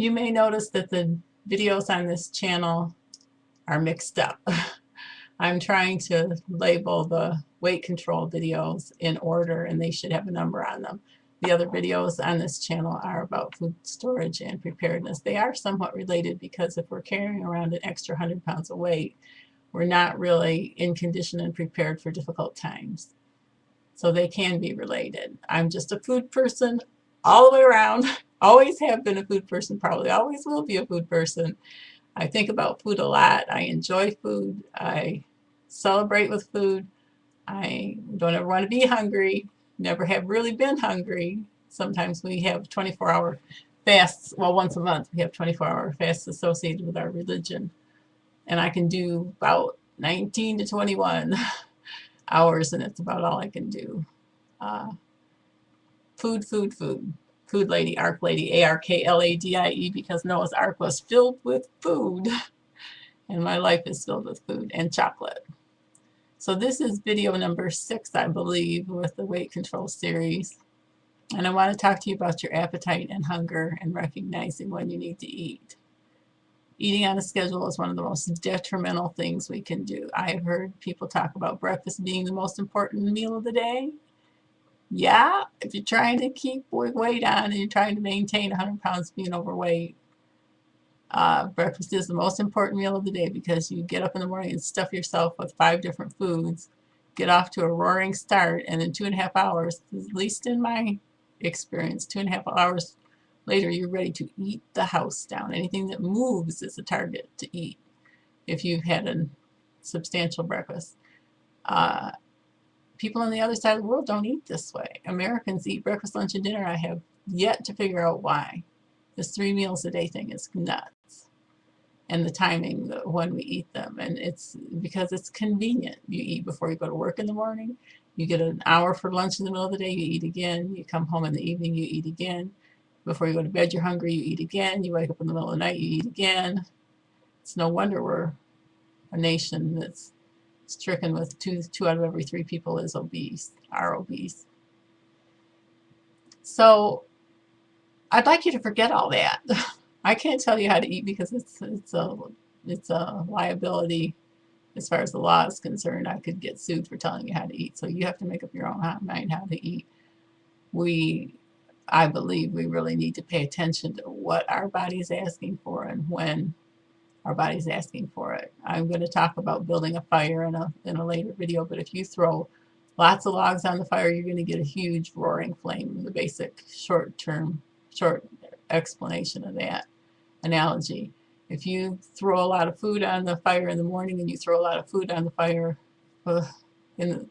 You may notice that the videos on this channel are mixed up. I'm trying to label the weight control videos in order, and they should have a number on them. The other videos on this channel are about food storage and preparedness. They are somewhat related because if we're carrying around an extra 100 pounds of weight, we're not really in condition and prepared for difficult times. So they can be related. I'm just a food person all the way around. Always have been a food person, probably always will be a food person. I think about food a lot. I enjoy food. I celebrate with food. I don't ever want to be hungry. Never have really been hungry. Sometimes we have 24-hour fasts. Well, once a month we have 24-hour fasts associated with our religion. And I can do about 19 to 21 hours, and it's about all I can do. Uh, food, food, food. Food lady, Ark lady, ARKLADIE, because Noah's Ark was filled with food. And my life is filled with food and chocolate. So this is video number 6, I believe, with the weight control series. And I want to talk to you about your appetite and hunger and recognizing when you need to eat. Eating on a schedule is one of the most detrimental things we can do. I've heard people talk about breakfast being the most important meal of the day. Yeah, if you're trying to keep weight on and you're trying to maintain 100 pounds being overweight, breakfast is the most important meal of the day because you get up in the morning and stuff yourself with 5 different foods, get off to a roaring start, and in 2.5 hours, at least in my experience, 2.5 hours later, you're ready to eat the house down. Anything that moves is a target to eat if you've had a substantial breakfast. People on the other side of the world don't eat this way. Americans eat breakfast, lunch, and dinner. I have yet to figure out why. This 3 meals a day thing is nuts. And the timing when we eat them. And it's because it's convenient. You eat before you go to work in the morning. You get an hour for lunch in the middle of the day. You eat again. You come home in the evening. You eat again. Before you go to bed, you're hungry. You eat again. You wake up in the middle of the night. You eat again. It's no wonder we're a nation that's stricken with two out of every 3 people is obese, are obese. So I'd like you to forget all that. I can't tell you how to eat because it's a liability as far as the law is concerned. I could get sued for telling you how to eat. So you have to make up your own mind how to eat. I believe we really need to pay attention to what our body is asking for and when our body's asking for it. I'm going to talk about building a fire in a later video, but if you throw lots of logs on the fire, you're going to get a huge roaring flame. The basic short explanation of that analogy. If you throw a lot of food on the fire in the morning and you throw a lot of food on the fire in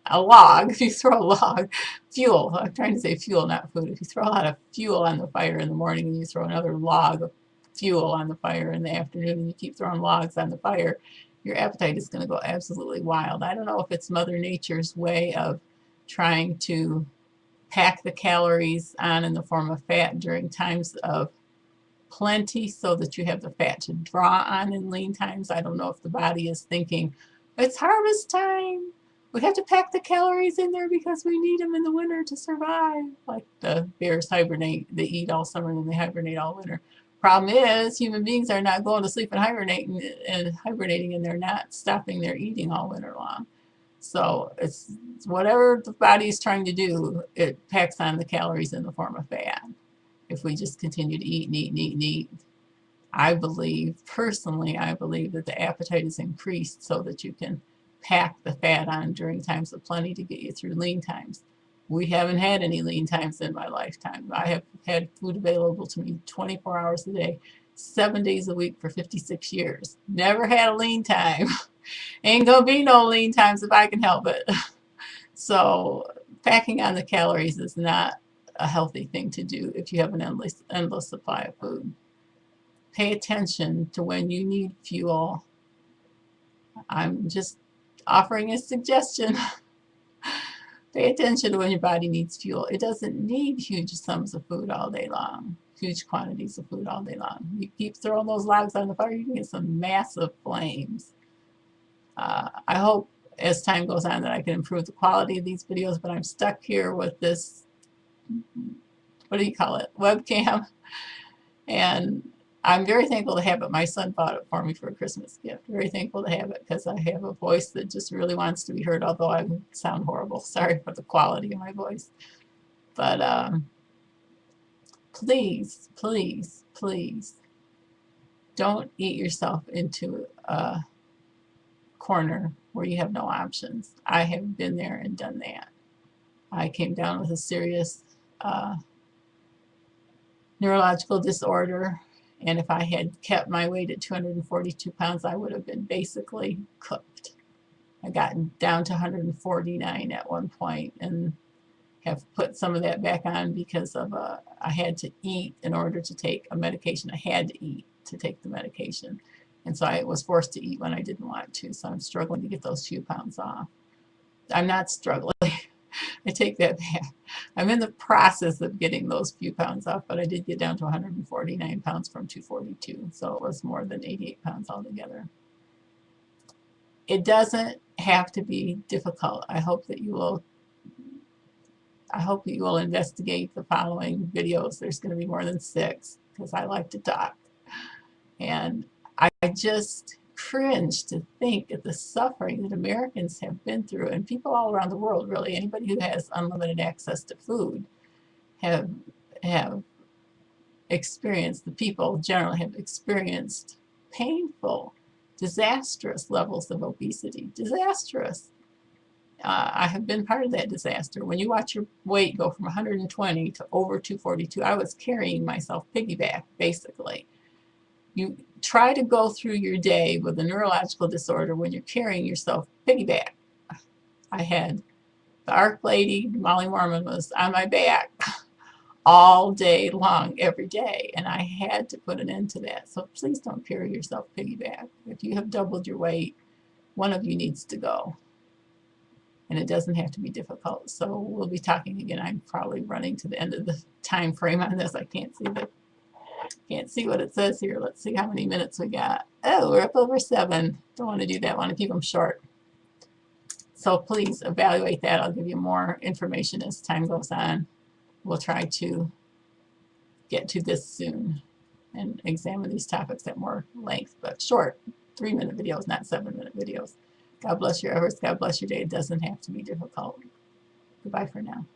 a log, if you throw a log, fuel, I'm trying to say fuel, not food. If you throw a lot of fuel on the fire in the morning and you throw another log of fuel on the fire in the afternoon and you keep throwing logs on the fire, your appetite is going to go absolutely wild. I don't know if it's Mother Nature's way of trying to pack the calories on in the form of fat during times of plenty so that you have the fat to draw on in lean times. I don't know if the body is thinking, it's harvest time. We have to pack the calories in there because we need them in the winter to survive. Like the bears hibernate, they eat all summer and then they hibernate all winter. Problem is, human beings are not going to sleep and hibernating, and they're not stopping their eating all winter long. So it's whatever the body is trying to do, it packs on the calories in the form of fat. If we just continue to eat and eat and eat and eat, personally, I believe that the appetite is increased so that you can pack the fat on during times of plenty to get you through lean times. We haven't had any lean times in my lifetime. I have had food available to me 24 hours a day, 7 days a week for 56 years. Never had a lean time. Ain't gonna be no lean times if I can help it. So packing on the calories is not a healthy thing to do if you have an endless supply of food. Pay attention to when you need fuel. I'm just offering a suggestion. Pay attention to when your body needs fuel. It doesn't need huge sums of food all day long, huge quantities of food all day long. You keep throwing those logs on the fire, you can get some massive flames. I hope as time goes on that I can improve the quality of these videos, but I'm stuck here with this, what do you call it, webcam. And I'm very thankful to have it. My son bought it for me for a Christmas gift. Very thankful to have it because I have a voice that just really wants to be heard, although I sound horrible. Sorry for the quality of my voice. But please, please, please don't eat yourself into a corner where you have no options. I have been there and done that. I came down with a serious neurological disorder, and if I had kept my weight at 242 pounds, I would have been basically cooked. I got down to 149 at one point and have put some of that back on because of I had to eat in order to take a medication. I had to eat to take the medication. And so I was forced to eat when I didn't want to. So I'm struggling to get those few pounds off. I'm not struggling. I take that back. I'm in the process of getting those few pounds off, but I did get down to 149 pounds from 242. So it was more than 88 pounds altogether. It doesn't have to be difficult. I hope that you will investigate the following videos. There's going to be more than 6 because I like to talk. And I just cringe to think of the suffering that Americans have been through, and people all around the world, really. Anybody who has unlimited access to food have experienced, the people generally have experienced painful, disastrous levels of obesity. Disastrous. I have been part of that disaster. When you watch your weight go from 120 to over 242, I was carrying myself piggyback, basically. You try to go through your day with a neurological disorder when you're carrying yourself piggyback. I had the ARC lady, Molly Mormon, was on my back all day long, every day, and I had to put an end to that. So please don't carry yourself piggyback. If you have doubled your weight, one of you needs to go. And it doesn't have to be difficult. So we'll be talking again. I'm probably running to the end of the time frame on this. I can't see what it says here. Let's see how many minutes we got. Oh, we're up over 7. Don't want to do that. I want to keep them short. So please evaluate that. I'll give you more information as time goes on. We'll try to get to this soon and examine these topics at more length, but short, 3-minute videos, not 7-minute videos. God bless your efforts. God bless your day. It doesn't have to be difficult. Goodbye for now.